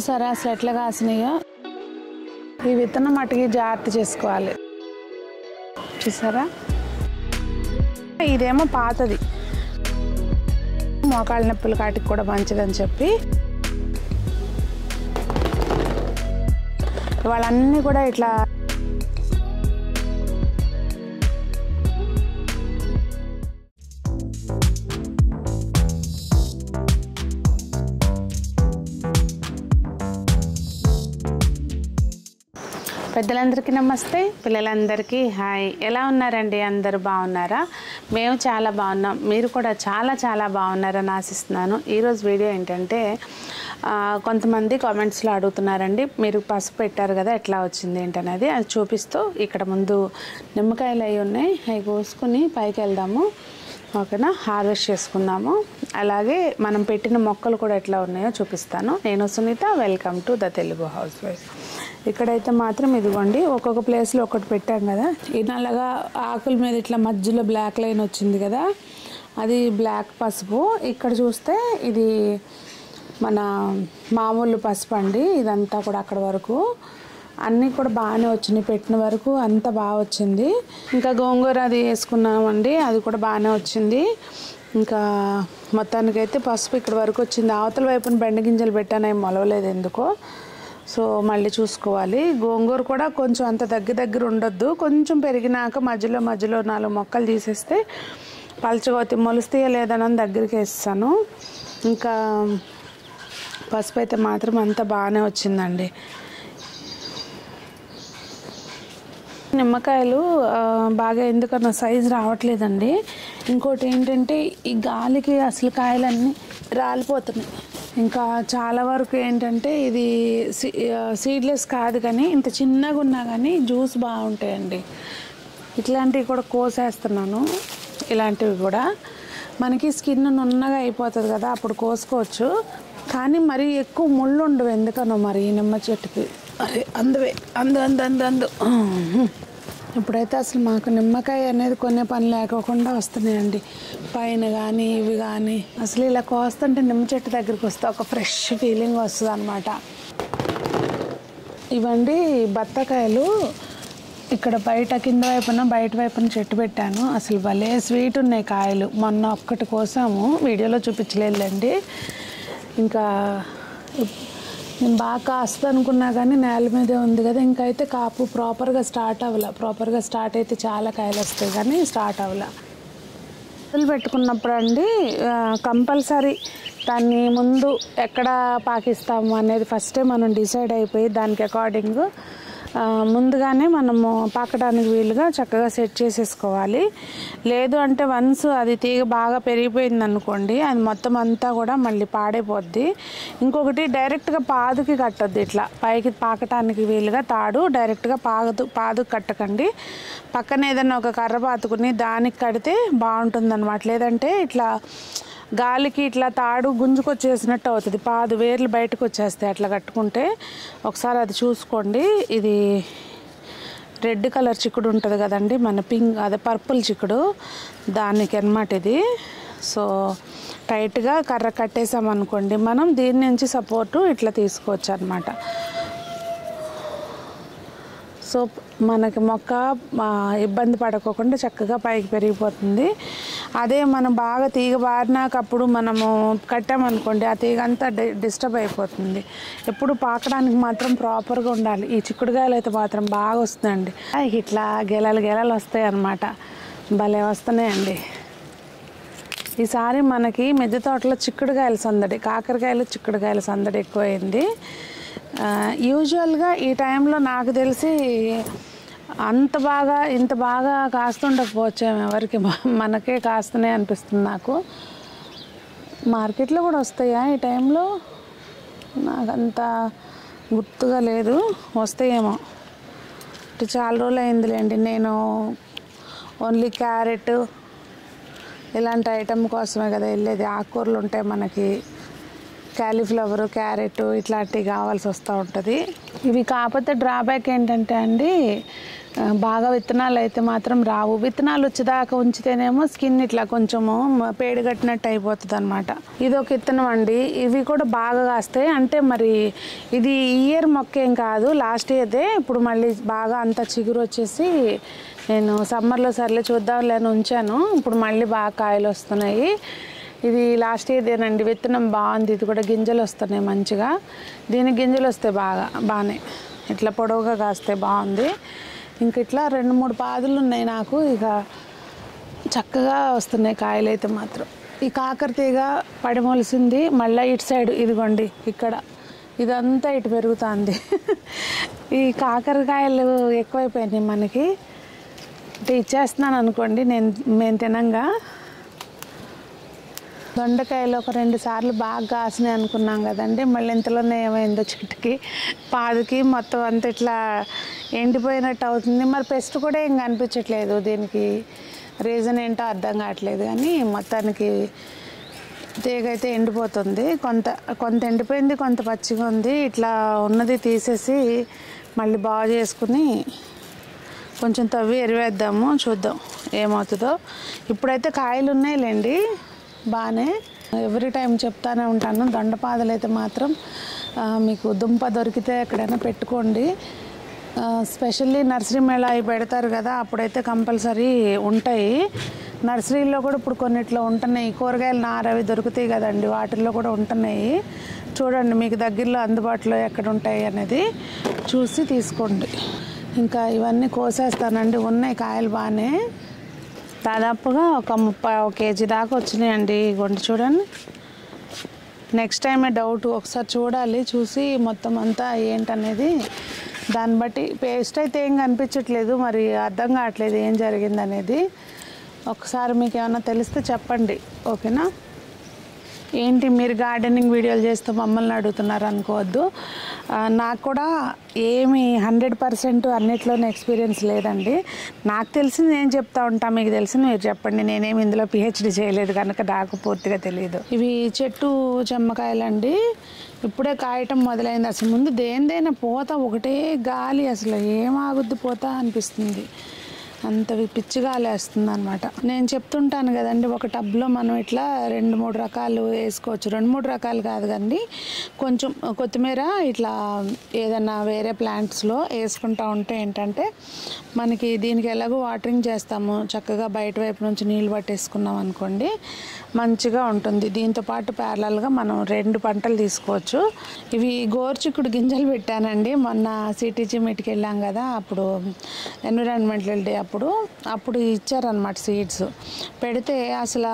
సరే అసలు ఎట్లా కాసినాయో. ఈ విత్తనం మట్టికి జాగ్రత్త చేసుకోవాలి. చూసారా, ఇదేమో పాతది, మోకాళ్ళ నొప్పుల కాటికి కూడా మంచిదని చెప్పి వాళ్ళన్నీ కూడా ఇట్లా పెద్దలందరికీ నమస్తే, పిల్లలందరికీ హాయ్. ఎలా ఉన్నారండి? అందరూ బాగున్నారా? మేము చాలా బాగున్నాం. మీరు కూడా చాలా చాలా బాగున్నారని ఆశిస్తున్నాను. ఈరోజు వీడియో ఏంటంటే, కొంతమంది కామెంట్స్లో అడుగుతున్నారండి, మీరు పసుపు పెట్టారు కదా ఎట్లా వచ్చింది ఏంటనేది. అది చూపిస్తూ ఇక్కడ ముందు నిమ్మకాయలు అవి ఉన్నాయి, అవి కోసుకుని పైకి వెళ్దాము. ఓకేనా, హార్వెస్ట్ చేసుకుందాము. అలాగే మనం పెట్టిన మొక్కలు కూడా ఎట్లా ఉన్నాయో చూపిస్తాను. నేను Sunitha, welcome to the Telugu housewife. ఇక్కడైతే మాత్రం ఇదిగోండి, ఒక్కొక్క ప్లేస్లో ఒకటి పెట్టాం కదా. ఈ నల్లగా ఆకుల మీద ఇట్లా మధ్యలో బ్లాక్ లైన్ వచ్చింది కదా, అది బ్లాక్ పసుపు. ఇక్కడ చూస్తే ఇది మన మామూలు పసుపు అండి. ఇదంతా కూడా అక్కడ వరకు అన్నీ కూడా బాగానే వచ్చినాయి, పెట్టిన వరకు అంతా బాగా వచ్చింది. ఇంకా గోంగూర అది వేసుకున్నామండి, అది కూడా బాగానే వచ్చింది. ఇంకా మొత్తానికైతే పసుపు ఇక్కడ వరకు వచ్చింది. అవతల వైపున బెండ గింజలు పెట్టాను, అవి మొలవలేదు ఎందుకో. సో మళ్ళీ చూసుకోవాలి. గోంగూర కూడా కొంచెం అంత దగ్గర ఉండొద్దు, కొంచెం పెరిగినాక మధ్యలో 4 మొక్కలు తీసేస్తే పలచగోతి మొలుస్తాయో లేదని దగ్గరికి వేస్తాను. ఇంకా పసుపు అయితే మాత్రం అంతా బాగానే వచ్చిందండి. నిమ్మకాయలు బాగా ఎందుకన్నా సైజు రావట్లేదండి. ఇంకోటి ఏంటంటే, ఈ గాలికి అసలు కాయలన్నీ రాలిపోతున్నాయి. ఇంకా చాలా వరకు ఏంటంటే, ఇది సీడ్లెస్ కాదు కానీ ఇంత చిన్నగా ఉన్నా కానీ జ్యూస్ బాగుంటాయండి. ఇట్లాంటివి కూడా కోసేస్తున్నాను. ఇలాంటివి కూడా మనకి స్కిన్ నున్నగా అయిపోతుంది కదా, అప్పుడు కోసుకోవచ్చు. కానీ మరీ ఎక్కువ ముళ్ళు ఉండవు ఎందుకనో మరి ఈ నిమ్మ చెట్టుకి. అరే అందు ఇప్పుడైతే అసలు మాకు నిమ్మకాయ అనేది కొనే పని లేకోకుండా వస్తున్నాయండి. పైన కానీ ఇవి కానీ అసలు ఇలా కోస్తుంటే నిమ్మ చెట్టు దగ్గరికి వస్తే ఒక ఫ్రెష్ ఫీలింగ్ వస్తుంది అనమాట. ఇవండి బత్తాకాయలు. ఇక్కడ బయట వైపున చెట్టు పెట్టాను. అసలు భలే స్వీట్ ఉన్నాయి కాయలు. మొన్న ఒక్కటి కోసాము, వీడియోలో చూపించలేదులేండి. ఇంకా నేను బాగా కాస్త అనుకున్నా కానీ నేల మీదే ఉంది కదా, ఇంకైతే కాపు ప్రాపర్గా స్టార్ట్ అవ్వాల. ప్రాపర్గా స్టార్ట్ అయితే చాలా కాయలు వస్తాయి కానీ స్టార్ట్ అవ్వాల. మొదలు పెట్టుకున్నప్పుడు అండి కంపల్సరీ దాన్ని ముందు ఎక్కడ పాకిస్తాము అనేది ఫస్టే మనం డిసైడ్ అయిపోయి దానికి అకార్డింగ్ ముందుగానే మనము పాకడానికి వీలుగా చక్కగా సెట్ చేసేసుకోవాలి. లేదు అంటే వన్స్ అది తీగ బాగా పెరిగిపోయింది అనుకోండి, అది మొత్తం అంతా కూడా మళ్ళీ పాడైపోద్ది. ఇంకొకటి డైరెక్ట్గా పాదుకి కట్టద్దు. ఇట్లా పైకి పాకటానికి వీలుగా తాడు డైరెక్ట్గా పాదుకు కట్టకండి. పక్కన ఏదైనా ఒక కర్ర పాతుకుని దానికి కడితే బాగుంటుంది అనమాట. లేదంటే ఇట్లా గాలికి ఇట్లా తాడు గుంజుకొచ్చేసినట్టు అవుతుంది, పాదు వేర్లు బయటకు వచ్చేస్తాయి అట్లా కట్టుకుంటే. ఒకసారి అది చూసుకోండి. ఇది రెడ్ కలర్ చిక్కుడు ఉంటుంది కదండి, మన పింక్ అదే పర్పుల్ చిక్కుడు, దానికి అన్నమాట ఇది. సో టైట్గా కర్ర కట్టేసామనుకోండి, మనం దీని నుంచి సపోర్టు ఇట్లా తీసుకోవచ్చు అనమాట. సో మనకి మొక్క ఇబ్బంది పడకోకుండా చక్కగా పైకి పెరిగిపోతుంది. అదే మనం బాగా తీగ బారినాకప్పుడు మనము కట్టామనుకోండి, ఆ తీగ అంతా డిస్టర్బ్ అయిపోతుంది. ఎప్పుడు పాకడానికి మాత్రం ప్రాపర్గా ఉండాలి. ఈ చిక్కుడుకాయలు అయితే మాత్రం బాగా వస్తుందండి. ఇట్లా గెలలు వస్తాయి అన్నమాట, భలే వస్తున్నాయండి. ఈసారి మనకి మిద్దె తోటలో చిక్కుడుకాయల సందడి, కాకరకాయలు చిక్కుడుకాయల సందడి ఎక్కువైంది. యూజువల్గా ఈ టైంలో నాకు తెలిసి ఇంత బాగా కాస్తుండకపోవచ్చేమో ఎవరికి, మనకే కాస్తున్నాయి అనిపిస్తుంది నాకు. మార్కెట్లో కూడా వస్తాయా ఈ టైంలో? నాకంత గుర్తుగా లేదు, వస్తాయేమో. చాలా రోజులు అయిందిలేండి. నేను ఓన్లీ క్యారెట్ ఇలాంటి ఐటమ్ కోసమే కదా వెళ్ళేది. ఆకుకూరలు ఉంటాయి మనకి, క్యాలీఫ్లవరు, క్యారెట్ ఇట్లాంటివి కావాల్సి వస్తూ ఉంటుంది. ఇవి కాకపోతే డ్రాబ్యాక్ ఏంటంటే అండి, బాగా విత్తనాలు అయితే మాత్రం రావు. విత్తనాలు వచ్చేదాకా ఉంచితేనేమో స్కిన్ ఇట్లా కొంచెము పేడు కట్టినట్టు అయిపోతుంది అనమాట. ఇది ఒక విత్తనం అండి. ఇవి కూడా బాగా కాస్తాయి. అంటే మరి ఇది ఇయర్ మొక్క ఏం కాదు, లాస్ట్ ఇయర్దే. ఇప్పుడు మళ్ళీ బాగా అంత చిగురు వచ్చేసి నేను సమ్మర్లో సర్లే చూద్దాంలే అని ఉంచాను. ఇప్పుడు మళ్ళీ బాగా కాయలు వస్తున్నాయి. ఇది లాస్ట్ ఇయర్దేనండి. విత్తనం బాగుంది. ఇది కూడా గింజలు వస్తున్నాయి మంచిగా. దీనికి గింజలు వస్తాయి బాగానే ఇట్లా పొడవుగా కాస్తాయి. బాగుంది. ఇంక ఇట్లా 2-3 పాదులు ఉన్నాయి నాకు. ఇక చక్కగా వస్తున్నాయి కాయలు అయితే మాత్రం. ఈ కాకర తీగ పడిమొలిసింది. మళ్ళీ ఇటు సైడ్ ఇదిగోండి ఇక్కడ ఇదంతా ఇటు పెరుగుతుంది. ఈ కాకరకాయలు ఎక్కువైపోయినాయి మనకి. అంటే ఇచ్చేస్తున్నాను అనుకోండి మేము తినంగా. దొండకాయలు ఒక 2 సార్లు బాగా కాసినాయి అనుకున్నాం కదండి. మళ్ళీ ఇంతలోనే ఏమైందో చెట్టుకి పాదుకి మొత్తం అంతా ఇట్లా ఎండిపోయినట్టు అవుతుంది. మరి పెస్ట్ కూడా ఏం కనిపించట్లేదు. దీనికి రీజన్ ఏంటో అర్థం కావట్లేదు. కానీ మొత్తానికి తీగ అయితే ఎండిపోతుంది. కొంత ఎండిపోయింది, కొంత పచ్చిగా ఉంది. ఇట్లా ఉన్నది తీసేసి మళ్ళీ బాగు చేసుకుని కొంచెం తవ్వి ఎరివేద్దాము. చూద్దాం ఏమవుతుందో. ఇప్పుడైతే కాయలు ఉన్నాయిలేండి బాగానే. ఎవ్రీ టైం చెప్తానే ఉంటాను, దొండపాదలు అయితే మాత్రం మీకు దుంప దొరికితే ఎక్కడైనా పెట్టుకోండి. స్పెషల్లీ నర్సరీ మేళా అవి పెడతారు కదా, అప్పుడైతే కంపల్సరీ ఉంటాయి. నర్సరీలో కూడా ఇప్పుడు కొన్నిట్లో ఉంటున్నాయి. కూరగాయలు నార అవి దొరుకుతాయి కదండి, వాటిల్లో కూడా ఉంటున్నాయి. చూడండి మీకు దగ్గరలో అందుబాటులో ఎక్కడ ఉంటాయి అనేది చూసి తీసుకోండి. ఇంకా ఇవన్నీ కోసేస్తానండి. ఉన్నాయి కాయలు బాగానే. దాదాపుగా ఒక 30 కేజీ దాకా వచ్చినాయండి. ఇగోండి చూడండి. నెక్స్ట్ టైమే డౌట్ ఒకసారి చూడాలి. చూసి మొత్తం అంతా ఏంటనేది దాన్ని బట్టి. పేస్ట్ అయితే ఏం కనిపించట్లేదు, మరి అర్థం కావట్లేదు ఏం జరిగిందనేది. ఒకసారి మీకు ఏమైనా తెలిస్తే చెప్పండి, ఓకేనా? ఏంటి మీరు గార్డెనింగ్ వీడియోలు చేస్తూ మమ్మల్ని అడుగుతున్నారు అనుకోవద్దు. నాకు కూడా ఏమి 100% అన్నిట్లోనే ఎక్స్పీరియన్స్ లేదండి. నాకు తెలిసింది నేను చెప్తా ఉంటాను, మీకు తెలిసింది మీరు చెప్పండి. నేనేమి ఇందులో PhD చేయలేదు కనుక నాకు పూర్తిగా తెలియదు. ఇవి చెట్టు చెమ్మకాయలండి. ఇప్పుడే కాయటం మొదలైంది. అసలు ముందు దేనిదైనా పోత ఒకటే గాలి, అసలు ఏమాగుద్ది పోత అనిపిస్తుంది. అంత పిచ్చి గాలి వేస్తుంది అనమాట. నేను చెప్తుంటాను కదండి, ఒక టబ్లో మనం ఇట్లా 2-3 రకాలు వేసుకోవచ్చు. 2-3 రకాలు కాదు కండి, కొంచెం కొత్తిమీర ఇట్లా ఏదన్నా వేరే ప్లాంట్స్లో వేసుకుంటా ఉంటే ఏంటంటే మనకి దీనికి ఎలాగో వాటరింగ్ చేస్తాము, చక్కగా బయట వైపు నుంచి నీళ్ళు పట్టేసుకున్నాం అనుకోండి మంచిగా ఉంటుంది. దీంతోపాటు ప్యారలల్గా మనం 2 పంటలు తీసుకోవచ్చు. ఇవి గోరుచిక్కుడు గింజలు పెట్టానండి. మొన్న CTG మీట్కి వెళ్ళాం కదా, అప్పుడు ఎన్విరాన్మెంటల్ డే అప్పుడు ఇచ్చారనమాట సీడ్స్. పెడితే అసలు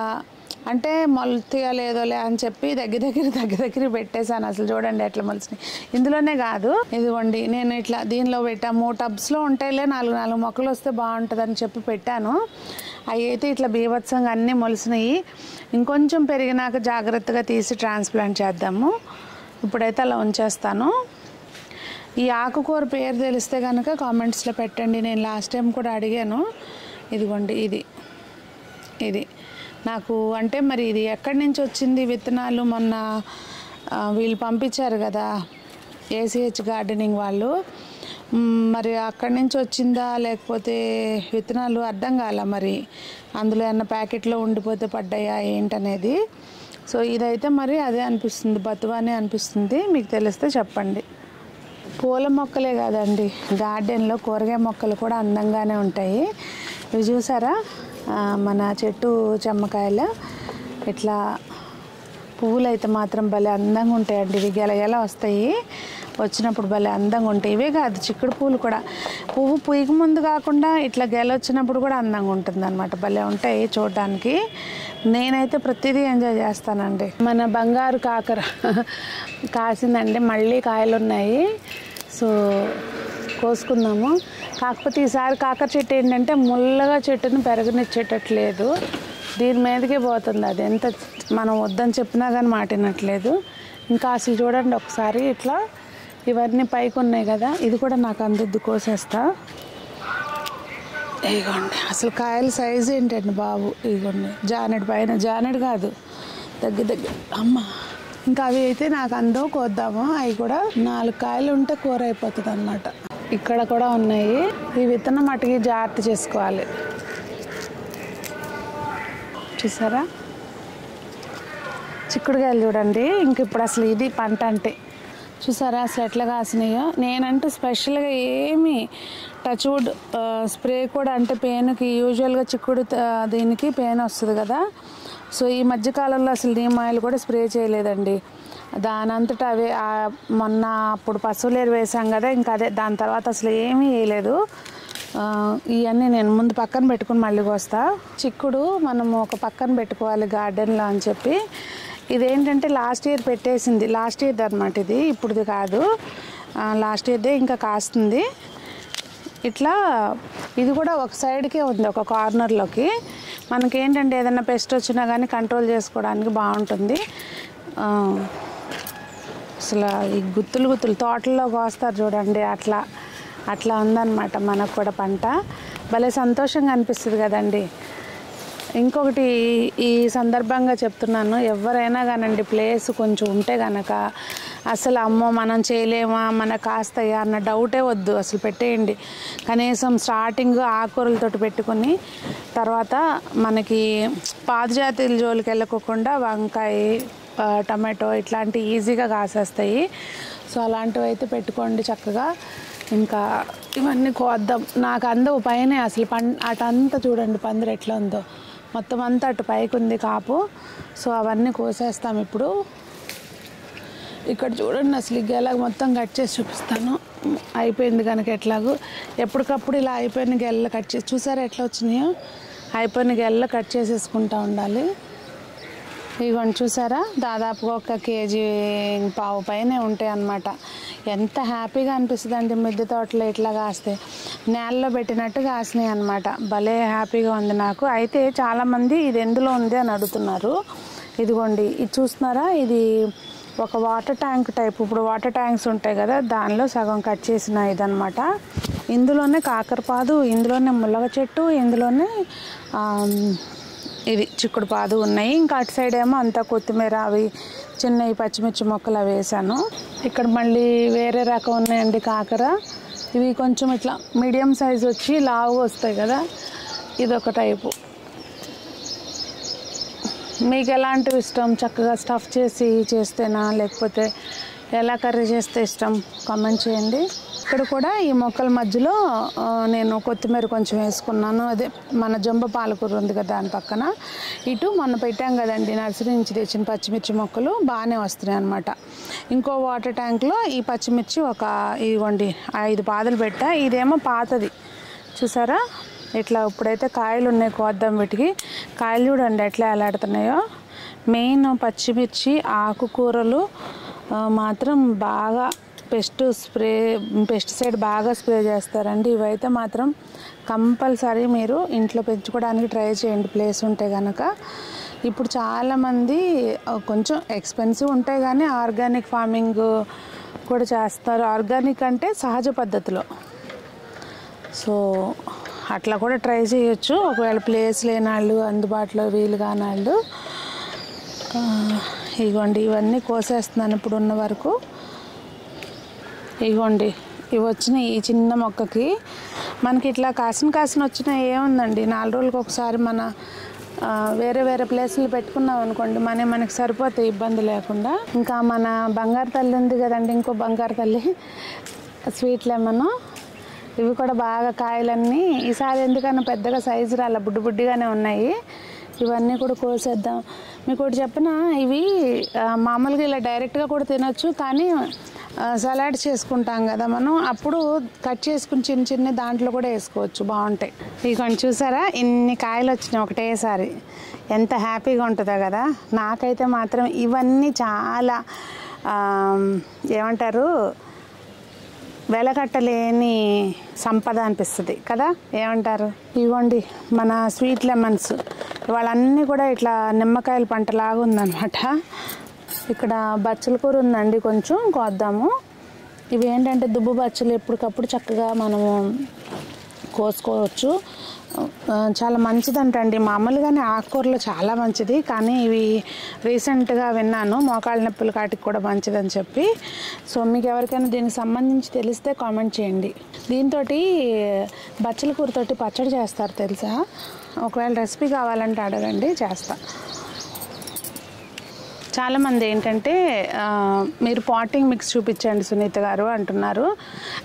అంటే మొలతాయో లేదోలే అని చెప్పి దగ్గర పెట్టేశాను. అసలు చూడండి ఎట్లా మొలిసినాయి. ఇందులోనే కాదు, ఇదిగోండి నేను ఇట్లా దీనిలో పెట్టా. 3 టబ్స్లో ఉంటాయిలే, 4 మొక్కలు వస్తే బాగుంటుందని చెప్పి పెట్టాను. అవి అయితే ఇట్లా బీభత్సంగా అన్నీ మొలిసినాయి. ఇంకొంచెం పెరిగినాక జాగ్రత్తగా తీసి ట్రాన్స్ప్లాంట్ చేద్దాము. ఇప్పుడైతే అలా ఉంచేస్తాను. ఈ ఆకుకూర పేరు తెలిస్తే కనుక కామెంట్స్లో పెట్టండి. నేను లాస్ట్ టైం కూడా అడిగాను. ఇదిగోండి ఇది నాకు అంటే మరి ఇది ఎక్కడి నుంచి వచ్చింది విత్తనాలు, మొన్న వీళ్ళు పంపించారు కదా ACH గార్డెనింగ్ వాళ్ళు, మరి అక్కడి నుంచి వచ్చిందా లేకపోతే విత్తనాలు అర్థం కాల. మరి అందులో ఏమన్నా ప్యాకెట్లో ఉండిపోతే పడ్డాయా ఏంటనేది. సో ఇదైతే మరి అదే అనిపిస్తుంది, బతువానే అనిపిస్తుంది. మీకు తెలిస్తే చెప్పండి. పూల మొక్కలే కాదండి, గార్డెన్లో కూరగాయ మొక్కలు కూడా అందంగానే ఉంటాయి. ఇవి చూసారా, మన చెట్టు చెమ్మకాయలు ఇట్లా పువ్వులు అయితే మాత్రం భలే అందంగా ఉంటాయండి. ఇవి గెలగెల వస్తాయి, వచ్చినప్పుడు భలే అందంగా ఉంటాయి. ఇవే కాదు, చిక్కుడు పువ్వులు కూడా పువ్వు పూయక ముందు కాకుండా ఇట్లా గెల వచ్చినప్పుడు కూడా అందంగా ఉంటుంది అనమాట. భలే ఉంటాయి చూడడానికి. నేనైతే ప్రతిదీ ఎంజాయ్ చేస్తానండి. మన బంగారు కాకర కాసిందండి, మళ్ళీ కాయలు ఉన్నాయి. సో కోసుకుందాము. కాకపోతే ఈసారి కాకర చెట్టు ఏంటంటే ముల్లగా చెట్టును పెరగనిచ్చేటట్లేదు, దీని మీదకే పోతుంది. అది ఎంత మనం వద్దని చెప్పినా కానీ మాటినట్లేదు. ఇంకా అసలు చూడండి ఒకసారి ఇట్లా ఇవన్నీ పైకి ఉన్నాయి కదా, ఇది కూడా నాకు అందుద్దు, కోసేస్తా. ఇగోండి అసలు కాయల సైజు ఏంటండి బాబు. ఇగోండి జానెడు పైన, జానెడు కాదు దగ్గర అమ్మ. ఇంకా అవి అయితే నాకు అందరూ కోద్దాము. అవి కూడా 4 కాయలు ఉంటే కూర అయిపోతుంది అన్నమాట. ఇక్కడ కూడా ఉన్నాయి. ఈ విత్తనం మటుకి జాగ్రత్త చేసుకోవాలి. చూసారా చిక్కుడుకాయలు చూడండి. ఇంక ఇప్పుడు అసలు ఇది పంట అంటే చూసారా అసలు ఎట్లా కాసినాయో. నేనంటూ స్పెషల్గా ఏమి టచ్వుడ్ స్ప్రే కూడా అంటే పెయిన్కి యూజువల్గా చిక్కుడు దీనికి పెయిన్ వస్తుంది కదా. సో ఈ మధ్యకాలంలో అసలు నీమ్ ఆయిల్ కూడా స్ప్రే చేయలేదండి. దానంతటా అవే మొన్న అప్పుడు పశువులేరు వేసాం కదా, ఇంకా అదే దాని తర్వాత అసలు ఏమీ వేయలేదు. ఇవన్నీ నేను ముందు పక్కన పెట్టుకుని మళ్ళీ వస్తా. చిక్కుడు మనము ఒక పక్కన పెట్టుకోవాలి గార్డెన్లో అని చెప్పి. ఇదేంటంటే లాస్ట్ ఇయర్ పెట్టేసింది, లాస్ట్ ఇయర్ది అనమాట ఇది, ఇప్పుడుది కాదు, లాస్ట్ ఇయర్దే ఇంకా కాస్తుంది. ఇట్లా ఇది కూడా ఒక సైడ్కే ఉంది, ఒక కార్నర్లోకి. మనకేంటంటే ఏదైనా పెస్ట్ వచ్చినా కానీ కంట్రోల్ చేసుకోవడానికి బాగుంటుంది. అసలు ఈ గుత్తులు తోటల్లో కోస్తారు చూడండి, అట్లా ఉందన్నమాట మనకు కూడా పంట. భలే సంతోషంగా అనిపిస్తుంది కదండి. ఇంకొకటి ఈ సందర్భంగా చెప్తున్నాను, ఎవరైనా కానండి ప్లేస్ కొంచెం ఉంటే కనుక అసలు అమ్మో మనం చేయలేమా, మనకు కాస్తాయా అన్న డౌటే వద్దు, అసలు పెట్టేయండి. కనీసం స్టార్టింగ్ ఆకుకూరలతోటి పెట్టుకుని తర్వాత మనకి పాదుజాతుల జోలికి వెళ్ళకోకుండా వంకాయ, టమాటో ఇట్లాంటివి ఈజీగా కాసేస్తాయి. సో అలాంటివి అయితే పెట్టుకోండి చక్కగా. ఇంకా ఇవన్నీ కోద్దాం. నాకు అందవు పైన అసలు అటంతా చూడండి పందిరి ఎట్లా ఉందో, మొత్తం అంతా అటు పైకి ఉంది కాపు. సో అవన్నీ కోసేస్తాం ఇప్పుడు. ఇక్కడ చూడండి అసలు ఈ గెల మొత్తం కట్ చేసి చూపిస్తాను. అయిపోయింది కనుక ఎట్లాగో ఎప్పటికప్పుడు ఇలా అయిపోయిన గెల్ల కట్ చేసి చూసారా ఎట్లా వచ్చినాయో. అయిపోయిన గెల్ల కట్ చేసేసుకుంటూ ఉండాలి. ఇవన్నీ చూసారా దాదాపుగా 1 కేజీ పావు పైనే ఉంటాయి అన్నమాట. ఎంత హ్యాపీగా అనిపిస్తుంది అండి మిద్దె తోటలో ఇట్లా కాస్తే, నేలలో పెట్టినట్టు కాసినాయి అనమాట. భలే హ్యాపీగా ఉంది నాకు. అయితే చాలామంది ఇది ఎందులో ఉంది అని అడుగుతున్నారు. ఇదిగోండి ఇది చూస్తున్నారా, ఇది ఒక వాటర్ ట్యాంక్ టైప్. ఇప్పుడు వాటర్ ట్యాంక్స్ ఉంటాయి కదా, దానిలో సగం కట్ చేసిన ఇదనమాట. ఇందులోనే కాకరపాదు, ఇందులోనే ముల్లగ చెట్టు, ఇందులోనే ఇది చిక్కుడు పాదు ఉన్నాయి. ఇంకా అటు సైడ్ ఏమో అంతా కొత్తిమీర, అవి చిన్న పచ్చిమిర్చి మొక్కలు అవి వేసాను. ఇక్కడ మళ్ళీ వేరే రకం ఉన్నాయండి కాకర. ఇవి కొంచెం ఇట్లా మీడియం సైజ్ వచ్చి లావుగా వస్తాయి కదా, ఇదొక టైపు. మీకు ఎలాంటివి ఇష్టం, చక్కగా స్టఫ్ చేసి చేస్తేనా లేకపోతే ఎలా కర్రీ చేస్తే ఇష్టం కామెంట్ చేయండి. ఇక్కడ కూడా ఈ మొక్కల మధ్యలో నేను కొత్తిమీర కొంచెం వేసుకున్నాను. అదే మన జంబ పాలకూర ఉంది కదా దాని పక్కన. ఇటు మొన్న పెట్టాం కదండి నర్సరీ నుంచి తెచ్చిన పచ్చిమిర్చి మొక్కలు బాగానే వస్తున్నాయి అన్నమాట. ఇంకో వాటర్ ట్యాంక్లో ఈ పచ్చిమిర్చి ఇవ్వండి 5 పాదులు పెట్టా. ఇదేమో పాతది చూసారా. ఇట్లా ఇప్పుడైతే కాయలు ఉన్నాయి, కోద్దాం వీటికి. కాయలు చూడండి ఎట్లా ఎలాడుతున్నాయో. మెయిన్ పచ్చిమిర్చి ఆకుకూరలు మాత్రం బాగా పెస్టిసైడ్ బాగా స్ప్రే చేస్తారండి. ఇవైతే మాత్రం కంపల్సరీ మీరు ఇంట్లో పెంచుకోవడానికి ట్రై చేయండి ప్లేస్ ఉంటే కనుక. ఇప్పుడు చాలామంది కొంచెం ఎక్స్పెన్సివ్ ఉంటాయి కానీ ఆర్గానిక్ ఫార్మింగ్ కూడా చేస్తారు. ఆర్గానిక్ అంటే సహజ పద్ధతిలో. సో అట్లా కూడా ట్రై చేయొచ్చు ఒకవేళ ప్లేస్ లేని వాళ్ళు, అందుబాటులో వీలు కాని వాళ్ళు. ఇగోండి ఇవన్నీ కోసేస్తున్నాను ఇప్పుడు ఉన్న వరకు. ఇగోండి ఇవి వచ్చినాయి ఈ చిన్న మొక్కకి. మనకి ఇట్లా కాసిన వచ్చినా ఏముందండి, 4 రోజులకు ఒకసారి మన వేరే ప్లేసులు పెట్టుకున్నాం అనుకోండి, మనకి సరిపోతాయి ఇబ్బంది లేకుండా. ఇంకా మన బంగారు తల్లి ఉంది కదండి, ఇంకో బంగారు తల్లి స్వీట్ లెమన్. ఇవి కూడా బాగా కాయలన్నీ ఈసారి ఎందుకన్నా పెద్దగా సైజు రాల, బుడ్డిగానే ఉన్నాయి. ఇవన్నీ కూడా కోసేద్దాం. మీకు ఒకటి చెప్పనా, ఇవి మామూలుగా ఇలా డైరెక్ట్గా కూడా తినొచ్చు, కానీ సలాడ్ చేసుకుంటాం కదా మనం, అప్పుడు కట్ చేసుకుని చిన్న దాంట్లో కూడా వేసుకోవచ్చు, బాగుంటాయి. ఇవి కొంచెం చూసారా ఇన్ని కాయలు వచ్చినాయి ఒకటేసారి, ఎంత హ్యాపీగా ఉంటుందో కదా. నాకైతే మాత్రం ఇవన్నీ చాలా ఏమంటారు వెలకట్టలేని సంపద అనిపిస్తుంది కదా, ఏమంటారు. ఇవ్వండి మన స్వీట్ లెమన్స్, వాళ్ళన్నీ కూడా ఇట్లా నిమ్మకాయల పంటలాగా ఉందన్నమాట. ఇక్కడ బచ్చల కూర ఉందండి, కొంచెం కోద్దాము. ఇవి ఏంటంటే దుబ్బు బచ్చలు, ఎప్పటికప్పుడు చక్కగా మనము కోసుకోవచ్చు. చాలా మంచిదంటండి. మామూలుగానే ఆకుకూరలు చాలా మంచిది, కానీ ఇవి రీసెంట్గా విన్నాను మోకాళ్ళ నొప్పుల కాటికి కూడా మంచిదని చెప్పి. సో మీకు ఎవరికైనా దీనికి సంబంధించి తెలిస్తే కామెంట్ చేయండి. దీంతో బచ్చల కూరతోటి పచ్చడి చేస్తారు తెలుసా? ఒకవేళ రెసిపీ కావాలంటే అడగండి, చేస్తా. చాలామంది ఏంటంటే మీరు పాటింగ్ మిక్స్ చూపించండి సునీత గారు అంటున్నారు.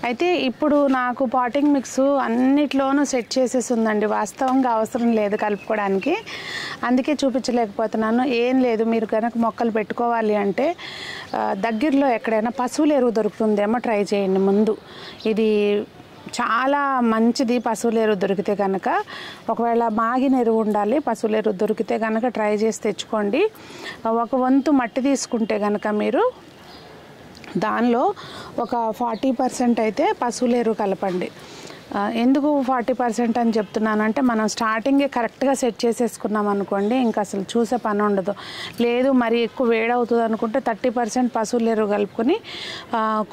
అయితే ఇప్పుడు నాకు పాటింగ్ మిక్స్ అన్నిట్లోనూ సెట్ చేసేసి ఉందండి. వాస్తవంగా అవసరం లేదు కలుపుకోవడానికి, అందుకే చూపించలేకపోతున్నాను. ఏం లేదు, మీరు కనుక మొక్కలు పెట్టుకోవాలి అంటే దగ్గరలో ఎక్కడైనా పశువుల ఎరువు దొరుకుతుందేమో ట్రై చేయండి ముందు. ఇది చాలా మంచిది పశువుల ఎరువు దొరికితే కనుక. ఒకవేళ మాగిన ఎరువు ఉండాలి, పశువుల ఎరువు దొరికితే కనుక ట్రై చేసి తెచ్చుకోండి. ఒక వంతు మట్టి తీసుకుంటే కనుక మీరు దానిలో ఒక 40% అయితే పశువుల ఎరువు కలపండి. ఎందుకు 40% అని చెప్తున్నానంటే, మనం స్టార్టింగే కరెక్ట్గా సెట్ చేసేసుకున్నాం అనుకోండి, ఇంకా అసలు చూసే పని ఉండదు. లేదు మరి ఎక్కువ వేడవుతుంది అనుకుంటే 30% పశువుల ఎరువు కలుపుకొని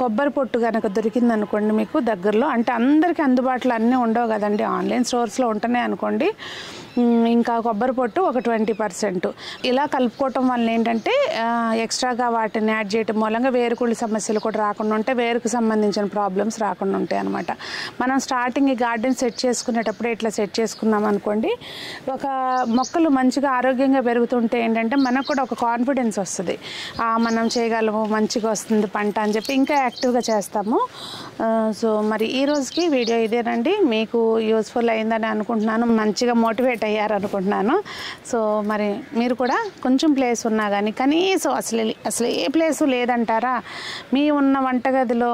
కొబ్బరి పొట్టు కనుక దొరికిందనుకోండి మీకు దగ్గరలో, అంటే అందరికీ అందుబాటులో అన్నీ ఉండవు కదండి, ఆన్లైన్ స్టోర్స్లో ఉంటున్నాయి అనుకోండి, ఇంకా కొబ్బరి పొట్టు ఒక 20%. ఇలా కలుపుకోవటం వల్ల ఏంటంటే ఎక్స్ట్రాగా వాటిని యాడ్ చేయటం మూలంగా వేరుకుళ్ళు సమస్యలు కూడా రాకుండా ఉంటాయి, వేరుకు సంబంధించిన ప్రాబ్లమ్స్ రాకుండా ఉంటాయి అనమాట. మనం స్టార్టింగ్ ఈ గార్డెన్ సెట్ చేసుకునేటప్పుడు ఇట్లా సెట్ చేసుకున్నాం అనుకోండి, ఒక మొక్కలు మంచిగా ఆరోగ్యంగా పెరుగుతుంటే ఏంటంటే మనకు కూడా ఒక కాన్ఫిడెన్స్ వస్తుంది, మనం చేయగలము, మంచిగా వస్తుంది పంట అని చెప్పి ఇంకా యాక్టివ్గా చేస్తాము. సో మరి ఈ రోజుకి వీడియో ఇదేనండి. మీకు యూస్ఫుల్ అయిందని అనుకుంటున్నాను, మంచిగా మోటివేట్ అయ్యారనుకుంటున్నాను. సో మరి మీరు కూడా కొంచెం ప్లేస్ ఉన్నా కానీ, కనీసం అసలు ఏ ప్లేసు లేదంటారా, మీ ఉన్న వంటగదిలో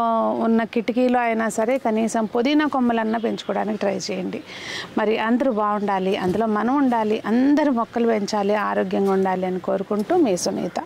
ఉన్న కిటికీలో అయినా సరే కనీసం పుదీనా కొమ్మలన్నా పెంచుకోవడానికి ట్రై చేయండి. మరి అందరూ బాగుండాలి, అందులో మనం ఉండాలి, అందరూ మొక్కలు పెంచాలి, ఆరోగ్యంగా ఉండాలి అని కోరుకుంటూ మీ సునీత.